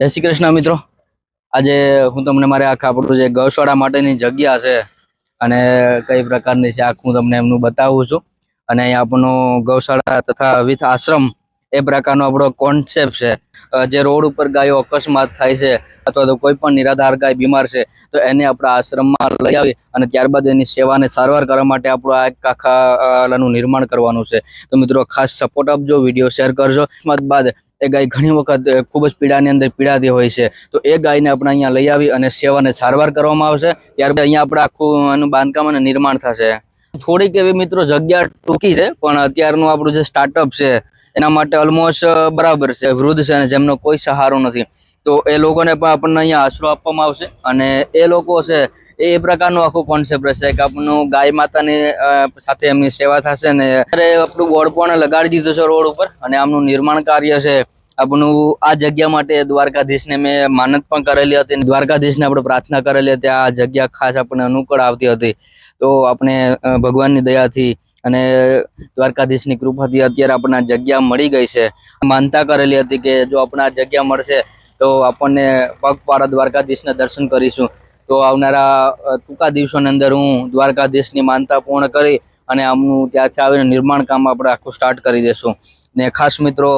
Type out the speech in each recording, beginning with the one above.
જય શ્રી કૃષ્ણ મિત્રો। આજે હું તમને મારે આખા આપણું જે ગૌશાળા માટેની જગ્યા છે અને કઈ પ્રકારની છે આખું તમને એમનું બતાવું છું। અને અહીંયા આપણો ગૌશાળા તથા વિથ આશ્રમ એ પ્રકારનો આપણો કોન્સેપ્ટ છે। જે રોડ ઉપર ગાયો અકસ્માત થાય છે અથવા તો કોઈ પણ નિરાધાર ગાય બીમાર છે તો એને આપણા આશ્રમમાં લઈ આવી અને ત્યારબાદ એની સેવાને સારવાર કરવા માટે આપણું આ આખાનું નિર્માણ કરવાનું છે। તો મિત્રો ખાસ સપોર્ટ આપજો, વિડીયો શેર કરજો। બાદ એ ગાય ઘણી વખત ખૂબ જ પીડાની અંદર પીડાતી હોય છે તો એ ગાયને આપણે અહીંયા લઈ આવી અને સેવાને સારવાર કરવામાં આવશે। ત્યારબાદ અહીંયા આપણે આખું એનું બાંધકામ અને નિર્માણ થશે। થોડીક એવી મિત્રો જગ્યા ટૂંકી છે પણ અત્યારનું આપણું જે સ્ટાર્ટઅપ છે એના માટે ઓલમોસ્ટ બરાબર છે। વૃદ્ધ છે અને જેમનો કોઈ સહારો નથી તો એ લોકોને પણ આપણને અહીંયા આશરો આપવામાં આવશે અને એ લોકો છે એ પ્રકારનું આખું કોન્સેપ્ટ રહેશે કે આપણું ગાય માતાની સાથે એમની સેવા થશે ને અત્યારે આપણું બોર્ડ પણ લગાડી દીધું છે રોડ ઉપર અને આમનું નિર્માણ કાર્ય છે આપણું આ જગ્યા માટે દ્વારકાધીશને મેં માનત પણ કરેલી હતી। દ્વારકાધીશને આપણે પ્રાર્થના કરેલી હતી આ જગ્યા ખાસ આપણને અનુકૂળ આવતી હતી તો આપણે ભગવાનની દયાથી અને દ્વારકાધીશની કૃપાથી અત્યારે આપણને આ જગ્યા મળી ગઈ છે। માનતા કરેલી હતી કે જો આપણને આ જગ્યા મળશે તો આપણને પગપાળા દ્વારકાધીશના દર્શન કરીશું। તો આવનારા ટૂંકા દિવસોની અંદર હું દ્વારકાધીશની માનતા પૂર્ણ કરી અને આમનું ત્યાંથી આવીને નિર્માણ કામ આપણે આખું સ્ટાર્ટ કરી દઈશું। ને ખાસ મિત્રો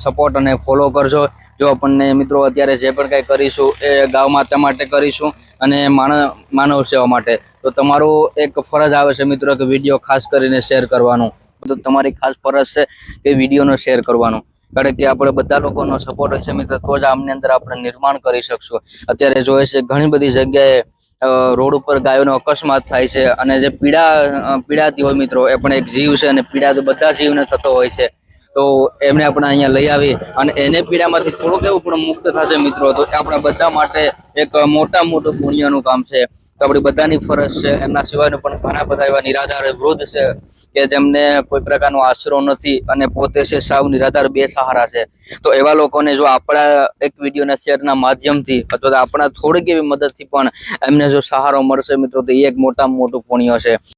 સપોર્ટ અને ફોલો કરજો। જો આપણને મિત્રો અત્યારે જે પણ કંઈ કરીશું એ ગાય માતા માટે કરીશું અને માનવ સેવા માટે। તો તમારું એક ફરજ આવે છે મિત્રો કે વિડીયો ખાસ કરીને શેર કરવાનું। તો તમારી ખાસ ફરજ છે કે વિડીયોનો શેર કરવાનું, કારણ કે આપણે બધા લોકોનો સપોર્ટ હશે મિત્રો તો જ આમની અંદર આપણે નિર્માણ કરી શકશું। અત્યારે જોઈએ છે ઘણી બધી જગ્યાએ રોડ ઉપર ગાયોનો અકસ્માત થાય છે અને જે પીડાતી હોય મિત્રો એ પણ એક જીવ છે અને પીડા તો બધા જીવને થતો હોય છે। તો એમને આપણે અહીંયા લઈ આવી અને એને પીડામાંથી થોડુંક એવું પણ મુક્ત થશે મિત્રો તો આપણા બધા માટે એક મોટું પુણ્યનું કામ છે। તો આપણી બધાની ફરજ છે। એમના સિવાયનું પણ ઘણા બધા એવા નિરાધાર વૃદ્ધ છે કે જેમને કોઈ પ્રકારનો આશરો નથી અને પોતે છે સાવ નિરાધાર બેસહારા છે। તો એવા લોકોને જો આપણા એક વિડીયોના શેરના માધ્યમથી અથવા તો આપણા થોડીક એવી મદદથી પણ એમને જો સહારો મળશે મિત્રો તો એ એક મોટામાં મોટું પુણ્ય છે।